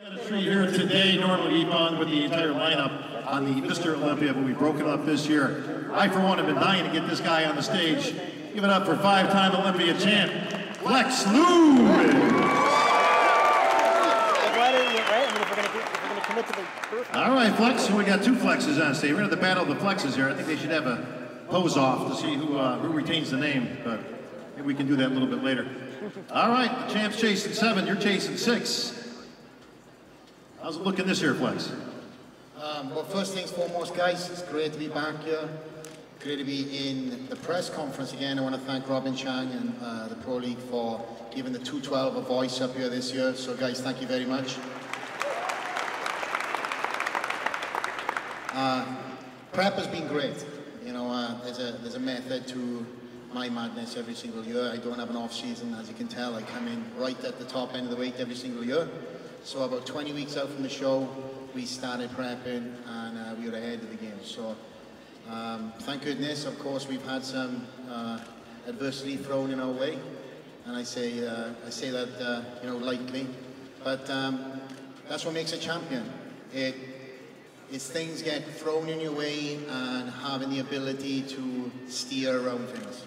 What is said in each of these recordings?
Here today, normally we've gone with the entire lineup on the Mr. Olympia, but we've broken up this year. I, for one, have been dying to get this guy on the stage. Give it up for five-time Olympia champ, Flex Lube. All right, Flex. So we got two Flexes on stage. We're going to battle the Flexes here. I think they should have a pose off to see who retains the name, but maybe we can do that a little bit later. All right, the champ's chasing 7. You're chasing 6. How's it looking this year, Flex? Well, first things foremost, guys, it's great to be back here. Great to be in the press conference again. I want to thank Robin Chang and the Pro League for giving the 212 a voice up here this year. So, guys, thank you very much. Prep has been great. You know, there's a method to my madness every single year. I don't have an off season, as you can tell. I come in right at the top end of the weight every single year. So about 20 weeks out from the show, we started prepping and we were ahead of the game. So thank goodness, of course, we've had some adversity thrown in our way. And I say that, you know, lightly. But that's what makes a champion. It's things get thrown in your way and having the ability to steer around things.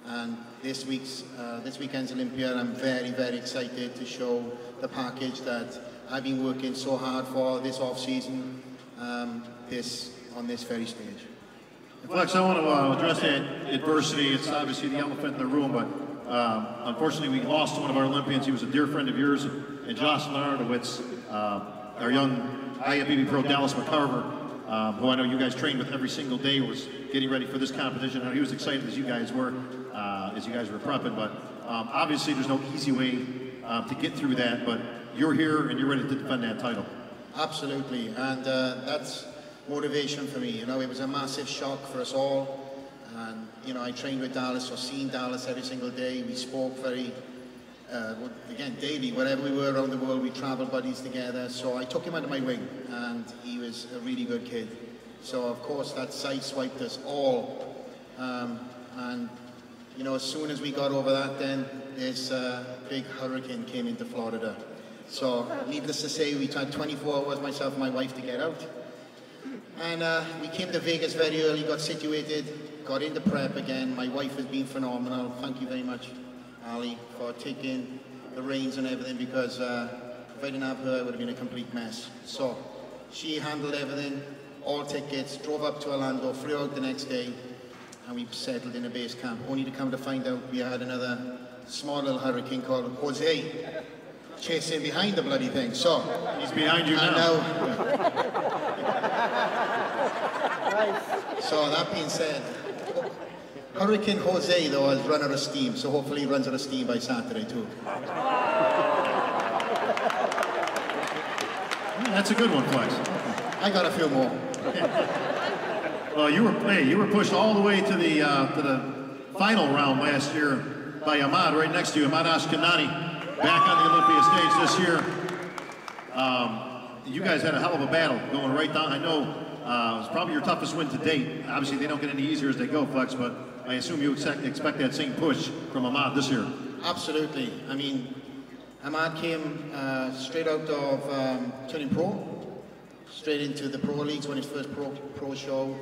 And this weekend's Olympia, I'm very, very excited to show the package that I've been working so hard for this off-season, on this very stage. Flex, I want to address that adversity. It's obviously the elephant in the room, but unfortunately we lost one of our Olympians. He was a dear friend of yours, and Jocelyn Arnowitz, our young IFBB Pro Dallas McCarver, who I know you guys trained with every single day, was getting ready for this competition. I know he was excited as you guys were prepping, but obviously there's no easy way to get through that, but you're here and you're ready to defend that title. Absolutely, and that's motivation for me. You know, it was a massive shock for us all, and you know, I trained with Dallas or seen Dallas every single day. We spoke very, again, daily. Wherever we were around the world, we traveled buddies together. So I took him under my wing, and he was a really good kid. So of course that sideswiped us all, and you know, as soon as we got over that, then this big hurricane came into Florida. So needless to say, we tried 24 hours, myself and my wife, to get out. And we came to Vegas very early, got situated, got into prep again. My wife has been phenomenal. Thank you very much, Ali, for taking the reins and everything, because if I didn't have her, it would have been a complete mess. So she handled everything, all tickets, drove up to Orlando, flew out the next day, and we settled in a base camp, only to come to find out we had another small little hurricane called Jose chasing behind the bloody thing. So he's behind you now. So that being said, Hurricane Jose though has run out of steam, so hopefully he runs out of steam by Saturday too. That's a good one, Flex. I got a few more. Well, you were pushed all the way to the final round last year by Ahmad, right next to you, Ahmad Ashkenani, back on the Olympia stage this year. You guys had a hell of a battle going right down. I know it was probably your toughest win to date. Obviously, they don't get any easier as they go, Flex, but I assume you expect that same push from Ahmad this year. Absolutely. I mean, Ahmad came straight out of turning pro, straight into the Pro Leagues, won his first pro show,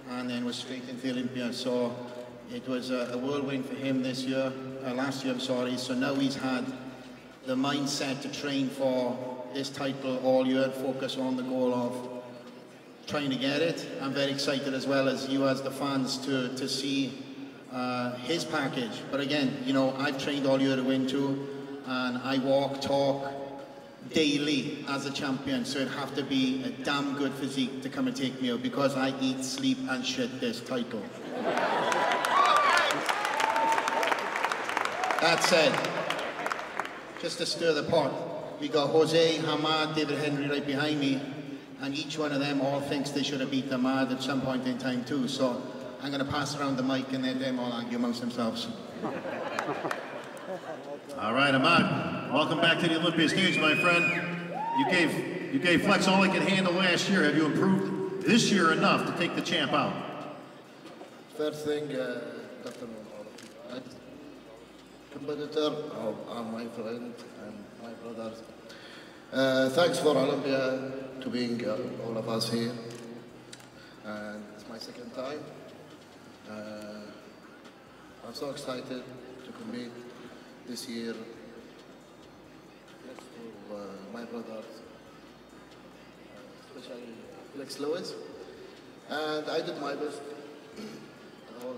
and then was straight into the Olympia. So it was a whirlwind for him this year, last year, I'm sorry. So now he's had the mindset to train for this title all year and focus on the goal of trying to get it. I'm very excited, as well as you as the fans, to see his package. But again, you know, I've trained all year to win too, and I walk, talk daily as a champion, so it'd have to be a damn good physique to come and take me out, because I eat, sleep and shit this title. That said, just to stir the pot, we got Jose, Ahmad, David Henry right behind me, and each one of them all thinks they should have beat Ahmad at some point in time too. So I'm going to pass around the mic and let them all argue amongst themselves. All right, Ahmad, welcome back to the Olympia stage, my friend. You gave Flex all he could handle last year. Have you improved this year enough to take the champ out? First thing, good afternoon, all of you. Competitor, my friend and my brothers. Thanks for Olympia to being all of us here. And it's my second time. I'm so excited to compete this year next to my brothers, especially Flex Lewis. And I did my best all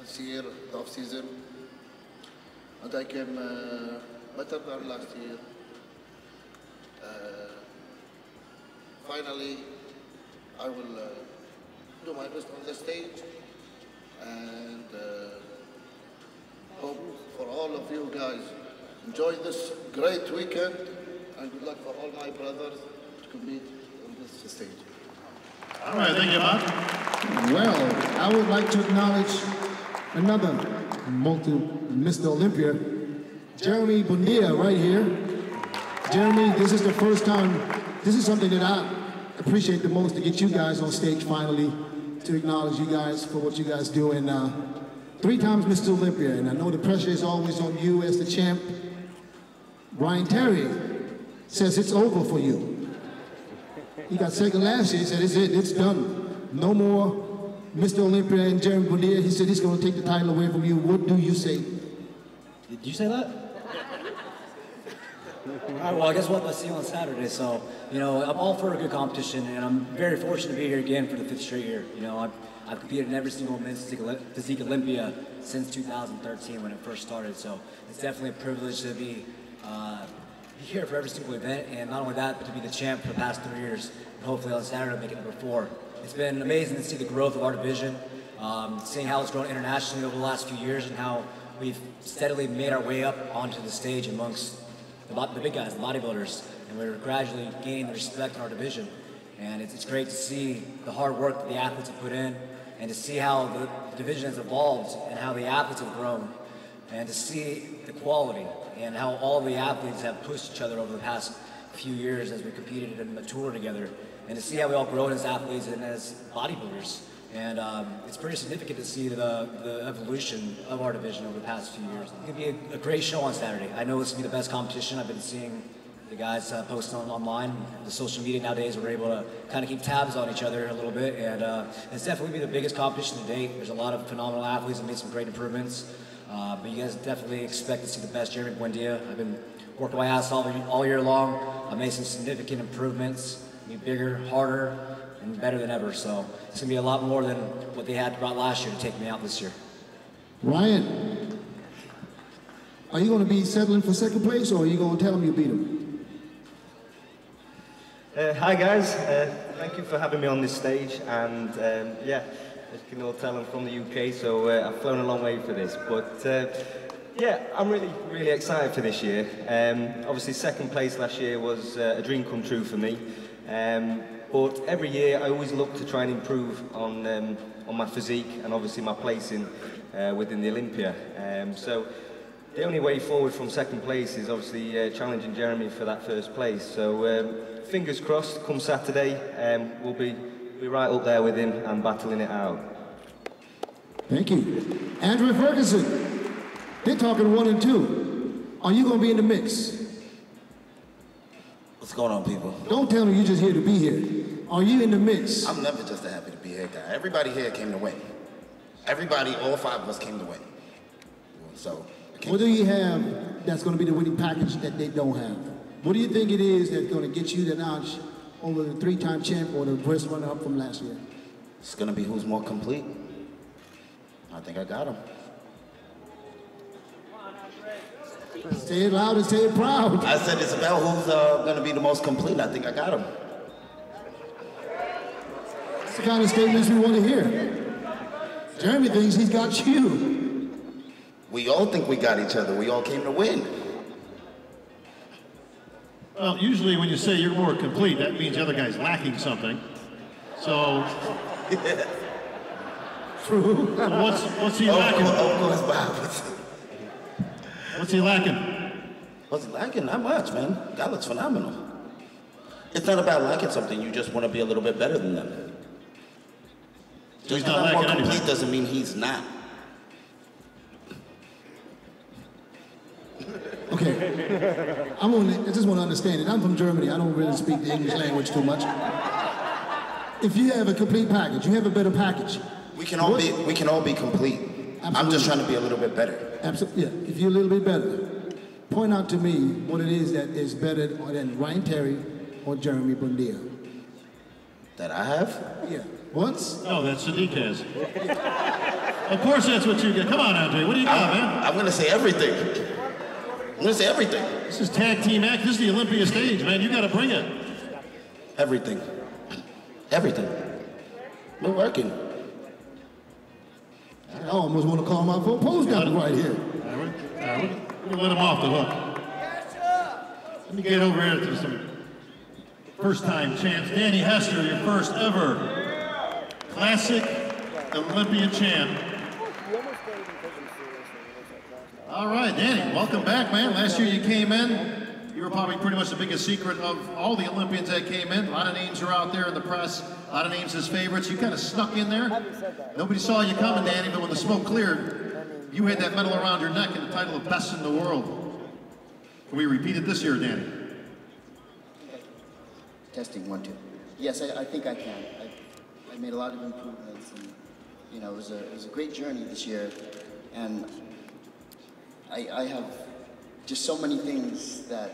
this year, the off season, and I came better than last year. Finally, I will do my best on the stage, and hope for all of you guys enjoy this great weekend, and good luck for all my brothers to compete on this stage. All right, thank you, Mark. Well, I would like to acknowledge another Mr. Olympia, Jeremy Bonilla, right here. Jeremy, this is the first time, this is something that I appreciate the most, to get you guys on stage finally, to acknowledge you guys for what you guys do. And 3 times Mr. Olympia, and I know the pressure is always on you as the champ. Brian Terry says it's over for you. He got second last year. He said, it's it, it's done. No more Mr. Olympia and Jeremy Bonilla. He said he's going to take the title away from you. What do you say? Did you say that? All right, well, I guess what, let's see you on Saturday. So, you know, I'm all for a good competition, and I'm very fortunate to be here again for the 5th straight year. You know, I've competed in every single men's physique Olympia since 2013 when it first started. So it's definitely a privilege to be here for every single event, and not only that, but to be the champ for the past 3 years. And hopefully on Saturday, make it number 4. It's been amazing to see the growth of our division, seeing how it's grown internationally over the last few years, and how we've steadily made our way up onto the stage amongst the big guys, the bodybuilders, and we're gradually gaining the respect in our division. And it's great to see the hard work that the athletes have put in, and to see how the division has evolved and how the athletes have grown, and to see the quality and how all the athletes have pushed each other over the past few years as we competed and matured together, and to see how we all grown as athletes and as bodybuilders. And it's pretty significant to see the evolution of our division over the past few years. It's going to be a great show on Saturday. I know this will be the best competition. I've been seeing the guys posting online. The social media nowadays, we're able to kind of keep tabs on each other a little bit, and it's definitely be the biggest competition to date. There's a lot of phenomenal athletes that made some great improvements, but you guys definitely expect to see the best Jeremy Buendia. I've been working my ass off all year long. I made some significant improvements, be bigger, harder, and better than ever. So it's gonna be a lot more than what they had brought last year to take me out this year. Ryan, are you going to be settling for second place, or are you going to tell them you beat them? Hi guys, thank you for having me on this stage, and yeah, as you can all tell, I'm from the UK, so I've flown a long way for this, but yeah, I'm really excited for this year. Obviously second place last year was a dream come true for me, but every year I always look to try and improve on my physique and obviously my placing within the Olympia. So the only way forward from second place is obviously challenging Jeremy for that first place. So fingers crossed, come Saturday, we'll be right up there with him and battling it out. Thank you. Andrew Ferguson, they're talking 1 and 2. Are you going to be in the mix? What's going on, people? Don't tell me you're just here to be here. Are you in the mix? I'm never just a happy to be here guy. Everybody here came to win. Everybody, all 5 of us came to win. So, what do you have that's going to be the winning package that they don't have? What do you think it is that's going to get you the notch over the 3-time champ or the breast runner-up from last year? It's going to be who's more complete. I think I got him. Say it loud and say it proud. I said it's about who's going to be the most complete. I think I got him. That's the kind of statements we want to hear. Jeremy thinks he's got you. We all think we got each other. We all came to win. Well, usually when you say you're more complete, that means the other guy's lacking something. So, True. so what's he lacking? Of course, Bob. What's he lacking? What's he lacking? Not much, man. That looks phenomenal. It's not about liking something. You just want to be a little bit better than them. So he's Just not because I'm more lacking complete anything. doesn't mean he's not. Okay, Okay. I just want to understand it. I'm from Germany. I don't really speak the English language too much. If you have a complete package, you have a better package. We can all be complete. Absolutely. I'm just trying to be a little bit better. Absolutely. Yeah. If you're a little bit better, point out to me what it is that is better than Ryan Terry or Jeremy Buendia. That I have? Yeah. Once? No, that's Sadiq has. Of course that's what you get. Come on, Andre. What do you got, man? I'm going to say everything. I'm going to say everything. This is tag team act. This is the Olympia stage, man. You got to bring it. Everything. Everything. We're working. I almost want to call my phone post down right here. We'll let him off the hook. Let me get over here to some first-time champs. Danny Hester, your first ever Classic Olympian champ. All right, Danny, welcome back, man. Last year you came in. You were probably pretty much the biggest secret of all the Olympians that came in. A lot of names were out there in the press. A lot of names as favorites. You kind of snuck in there. Nobody saw you coming, Danny, but when the smoke cleared, you had that medal around your neck and the title of best in the world. Can we repeat it this year, Danny? Testing 1, 2. Yes, I think I can. I made a lot of improvements, and you know, it was a great journey this year, and I have just so many things that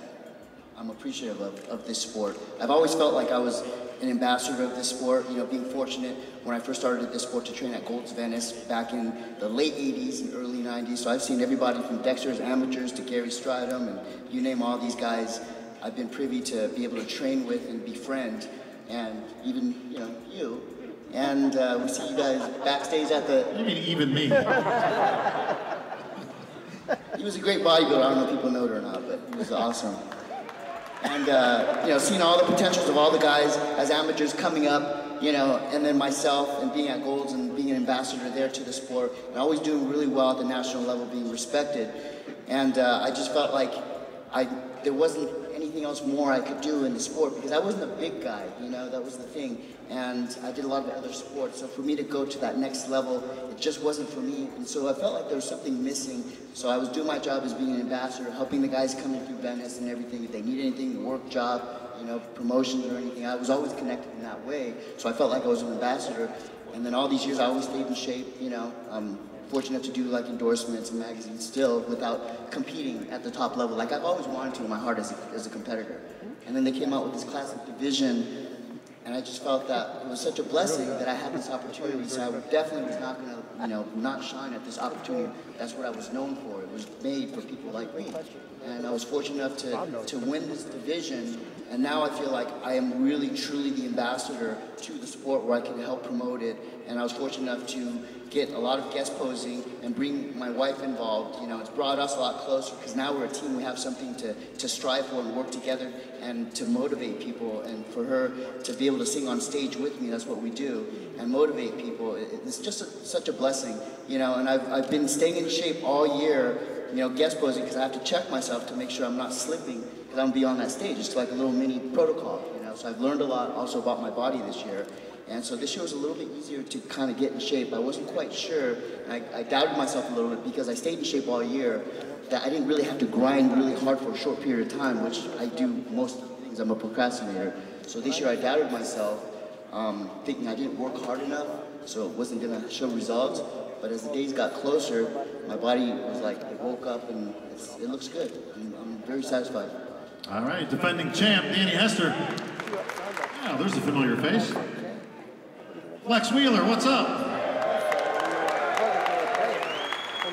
I'm appreciative of this sport. I've always felt like I was an ambassador of this sport, you know, being fortunate when I first started this sport to train at Gold's Venice back in the late 80s and early 90s. So I've seen everybody from Dexter's amateurs to Gary Stridham, and you name all these guys. I've been privy to be able to train with and befriend, and even, you know, you. And we see you guys backstage at the... You mean even me? He was a great bodybuilder. I don't know if people know it or not, but he was awesome. And, you know, seeing all the potentials of all the guys as amateurs coming up, you know, and then myself and being at Gold's and being an ambassador there to the sport, and always doing really well at the national level, being respected. And I just felt like there wasn't anything else more I could do in the sport, because I wasn't a big guy, you know, that was the thing. And I did a lot of other sports, so for me to go to that next level, it just wasn't for me. And so I felt like there was something missing. So I was doing my job as being an ambassador, helping the guys coming through Venice and everything. If they need anything, work job, you know, promotions or anything, I was always connected in that way. So I felt like I was an ambassador. And then all these years I always stayed in shape, you know. I'm fortunate to do like endorsements and magazines still without competing at the top level. Like I've always wanted to in my heart as a competitor. And then they came out with this classic division, and I just felt that it was such a blessing that I had this opportunity. So I definitely was not going to, you know, not shine at this opportunity. That's what I was known for. It was made for people like me. And I was fortunate enough to win this division. And now I feel like I am really, truly the ambassador to the sport where I can help promote it. And I was fortunate enough to get a lot of guest posing and bring my wife involved. You know, it's brought us a lot closer because now we're a team. We have something to strive for and work together and to motivate people. And for her to be able to sing on stage with me, that's what we do, and motivate people. It's just such a blessing, you know. And I've been staying in shape all year, you know, guest posing, because I have to check myself to make sure I'm not slipping, because I'm gonna be on that stage. It's like a little mini protocol, you know. So I've learned a lot also about my body this year. And so this year was a little bit easier to kind of get in shape. I wasn't quite sure, and I doubted myself a little bit because I stayed in shape all year, that I didn't really have to grind really hard for a short period of time, which I do most of the things. I'm a procrastinator. So this year I doubted myself, thinking I didn't work hard enough, so it wasn't gonna show results. But as the days got closer, my body was like, I woke up and it looks good. I'm very satisfied. All right, defending champ, Danny Hester. Oh, there's a familiar face. Flex Wheeler, what's up?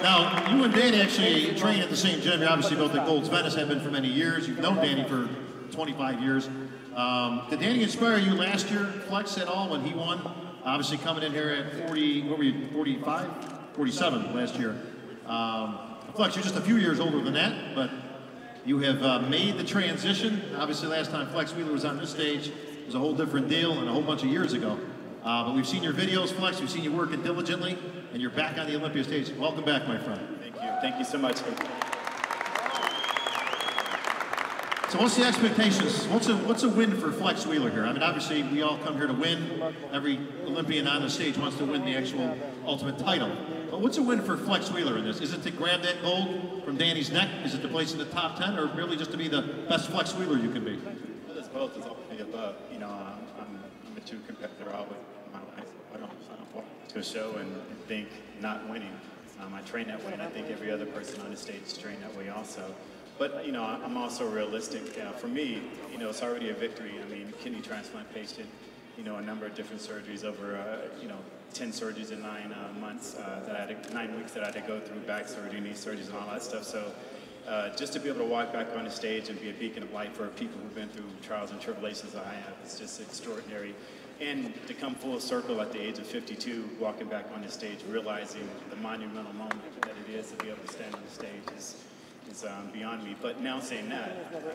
Now, you and Danny actually train at the same gym. You're obviously both at Gold's Venice, have been for many years. You've known Danny for 25 years. Did Danny inspire you last year, Flex, at all when he won? Obviously coming in here at 40, what were you, 45? 47 last year. Flex, you're just a few years older than that, but you have made the transition. Obviously last time Flex Wheeler was on this stage, it was a whole different deal and a whole bunch of years ago. But we've seen your videos, Flex, we've seen you working diligently, and you're back on the Olympia stage. Welcome back, my friend. Thank you so much. So what's the expectations? What's a win for Flex Wheeler here? I mean, obviously, we all come here to win. Every Olympian on the stage wants to win the actual ultimate title. What's a win for Flex Wheeler in this? Is it to grab that gold from Danny's neck? Is it to place in the top 10, or really just to be the best Flex Wheeler you can be? It's both. It's all the above. You know, I'm a true competitor all with my life. I don't walk to a show and think not winning. I train that way, and I think every other person on the stage is trained that way also. But, you know, I'm also realistic. For me, you know, it's already a victory. I mean, kidney transplant patient, you know, a number of different surgeries over, you know, 10 surgeries in 9 months, 9 weeks that I had to go through, back surgery, knee surgeries, and all that stuff. So just to be able to walk back on the stage and be a beacon of light for people who've been through trials and tribulations that I have, it's just extraordinary. And to come full circle at the age of 52, walking back on the stage, realizing the monumental moment that it is to be able to stand on the stage is beyond me. But now saying that,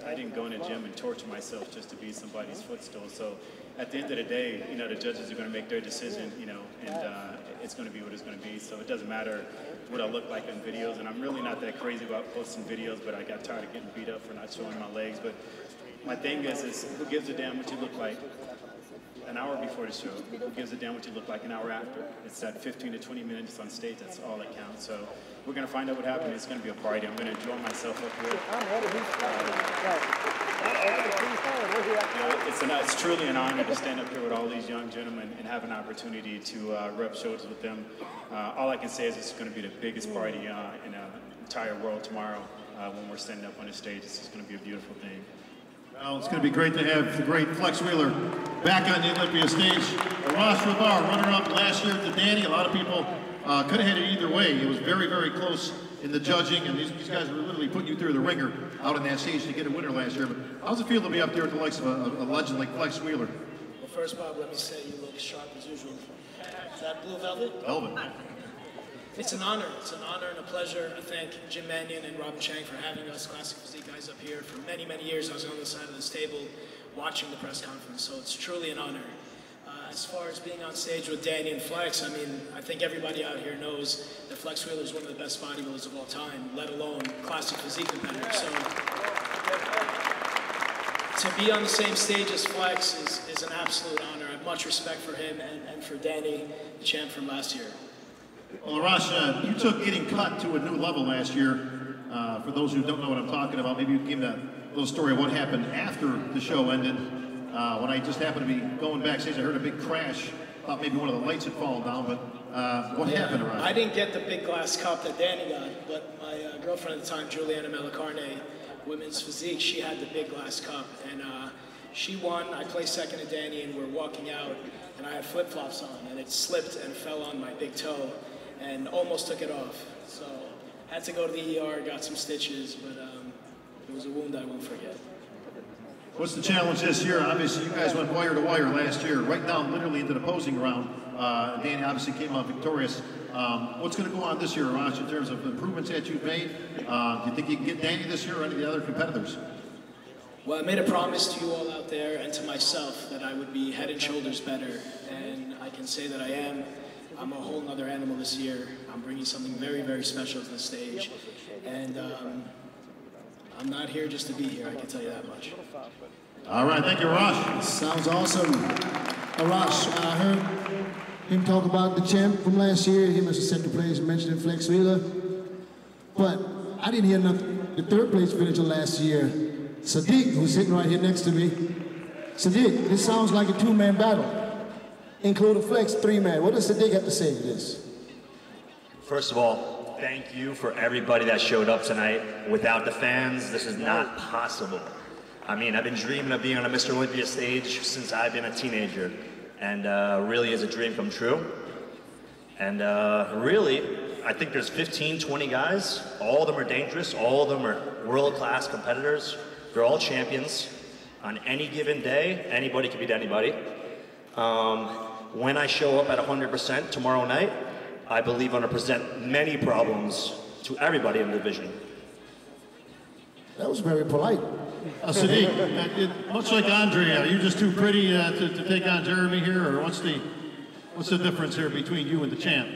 I didn't go in the gym and torture myself just to be somebody's footstool. So at the end of the day, you know, the judges are going to make their decision, you know, and it's going to be what it's going to be. So it doesn't matter what I look like in videos, and I'm really not that crazy about posting videos, but I got tired of getting beat up for not showing my legs. But my thing is who gives a damn what you look like an hour before the show? Who gives a damn what you look like an hour after? It's that 15 to 20 minutes on stage, that's all that counts. So we're going to find out what happens. It's going to be a party. I'm going to enjoy myself up here. It's truly an honor to stand up here with all these young gentlemen and have an opportunity to rub shoulders with them. All I can say is it's going to be the biggest party in the entire world tomorrow when we're standing up on the stage. It's just going to be a beautiful thing. Well, it's going to be great to have the great Flex Wheeler back on the Olympia stage. Ross Rabar, runner-up last year to Danny. A lot of people could have had it either way. It was very, very close in the judging, and these guys were literally putting you through the ringer out on that stage to get a winner last year. But how's it feel to be up there with the likes of a legend like Flex Wheeler? Well, first, Bob, let me say you look sharp as usual. Is that blue velvet? Velvet. It's an honor. It's an honor and a pleasure. I thank Jim Mannion and Robin Chang for having us classic physique guys up here. For many, many years, I was on the side of this table watching the press conference, so it's truly an honor. As far as being on stage with Danny and Flex, I mean, I think everybody out here knows that Flex Wheeler is one of the best bodybuilders of all time, let alone classic physique competitor. So to be on the same stage as Flex is an absolute honor. I have much respect for him and for Danny, the champ from last year. Well, Arash, you took getting cut to a new level last year. For those who don't know what I'm talking about, maybe you can give a little story of what happened after the show ended. When I just happened to be going backstage, I heard a big crash. Thought maybe one of the lights had fallen down, but what happened, Arash? I didn't get the big glass cup that Danny got, but my girlfriend at the time, Juliana Melicarne, women's physique, she had the big glass cup, and she won. I placed second to Danny, and we're walking out, and I had flip-flops on, and it slipped and fell on my big toe, and almost took it off. So had to go to the ER, got some stitches, but it was a wound I won't forget. What's the challenge this year? Obviously, you guys went wire to wire last year, right down literally into the posing round. Danny obviously came out victorious. What's going to go on this year, Arash, in terms of improvements that you've made? Do you think you can get Danny this year or any of the other competitors? Well, I made a promise to you all out there and to myself that I would be head and shoulders better, and I can say that I am. I'm a whole nother animal this year. I'm bringing something very, very special to the stage, and I'm not here just to be here, I can tell you that much. All right, thank you, Arash. Sounds awesome. Arash, I heard him talk about the champ from last year. He must have second place, mentioning Flex Wheeler. But I didn't hear nothing. The third place finisher last year, Sadiq, who's sitting right here next to me. Sadiq, this sounds like a two-man battle, including Flex, three-man. What does Sadiq have to say to this? First of all, thank you for everybody that showed up tonight. Without the fans, this is not possible. I mean, I've been dreaming of being on a Mr. Olympia stage since I've been a teenager, and really is a dream come true. And really, I think there's 15, 20 guys. All of them are dangerous. All of them are world-class competitors. They're all champions. On any given day, anybody can beat anybody. When I show up at 100% tomorrow night, I believe I'm going to present many problems to everybody in the division. That was very polite. Sadiq, much like Andre, are you just too pretty to take on Jeremy here, or what's the difference here between you and the champ?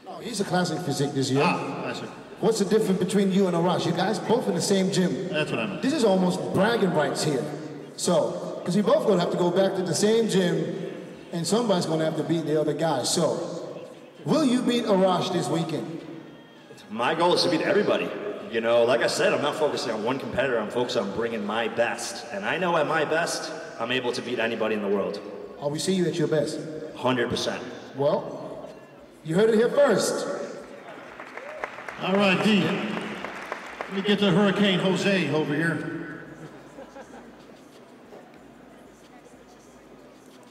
Oh, he's a classic physique this year. Classic. What's the difference between you and Arash? You guys both in the same gym. That's what I meant. This is almost bragging rights here. So, because you both going to have to go back to the same gym, and somebody's going to have to beat the other guy. So, Will you beat Arash this weekend? My goal is to beat everybody. You know, like I said, I'm not focusing on one competitor, I'm focused on bringing my best. And I know at my best, I'm able to beat anybody in the world. Oh, we see you at your best. 100%. Well, you heard it here first. All right, D. Let me get to Hurricane Jose over here.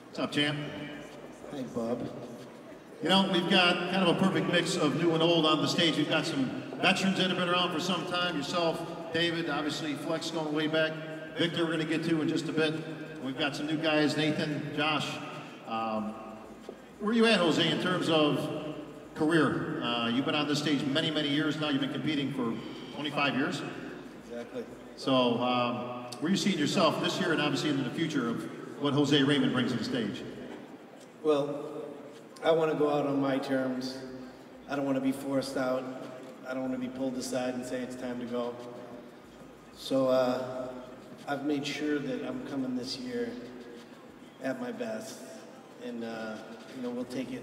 What's up, champ? Hey, Bob. You know, we've got kind of a perfect mix of new and old on the stage. We've got some veterans that have been around for some time. Yourself, David, obviously Flex going way back. Victor, we're going to get to in just a bit. We've got some new guys, Nathan, Josh. Where are you at, Jose, in terms of career? You've been on this stage many, many years now. You've been competing for 25 years. Exactly. So where are you seeing yourself this year and obviously into the future of what Jose Raymond brings to the stage? Well, I want to go out on my terms. I don't want to be forced out. I don't want to be pulled aside and say it's time to go. So I've made sure that I'm coming this year at my best. And, you know, we'll take it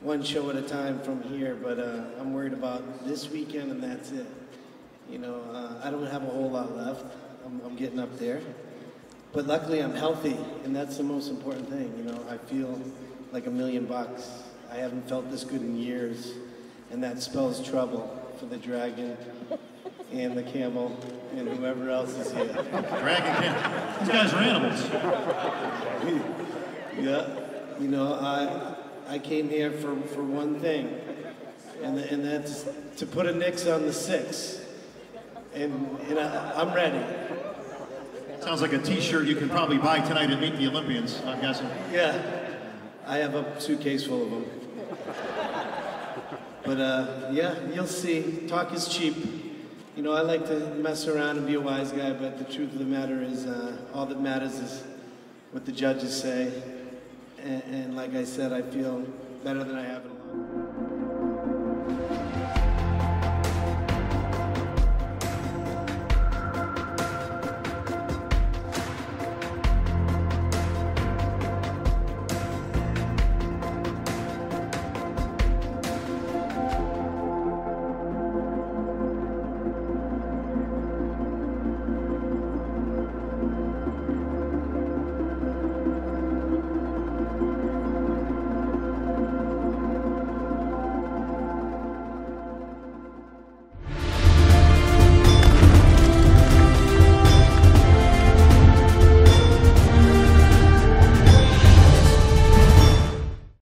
one show at a time from here, but I'm worried about this weekend and that's it. You know, I don't have a whole lot left. I'm getting up there. But luckily I'm healthy, and that's the most important thing. You know, I feel like $1 million. I haven't felt this good in years, and that spells trouble for the dragon and the camel and whoever else is here. Dragon, camel. These guys are animals. Yeah, you know, I came here for one thing, and that's to put a nix on the 6. And I'm ready. Sounds like a t-shirt you can probably buy tonight at Meet the Olympians, I'm guessing. Yeah, I have a suitcase full of them. But yeah, you'll see. Talk is cheap. You know, I like to mess around and be a wise guy, but the truth of the matter is, all that matters is what the judges say. And like I said, I feel better than I have in a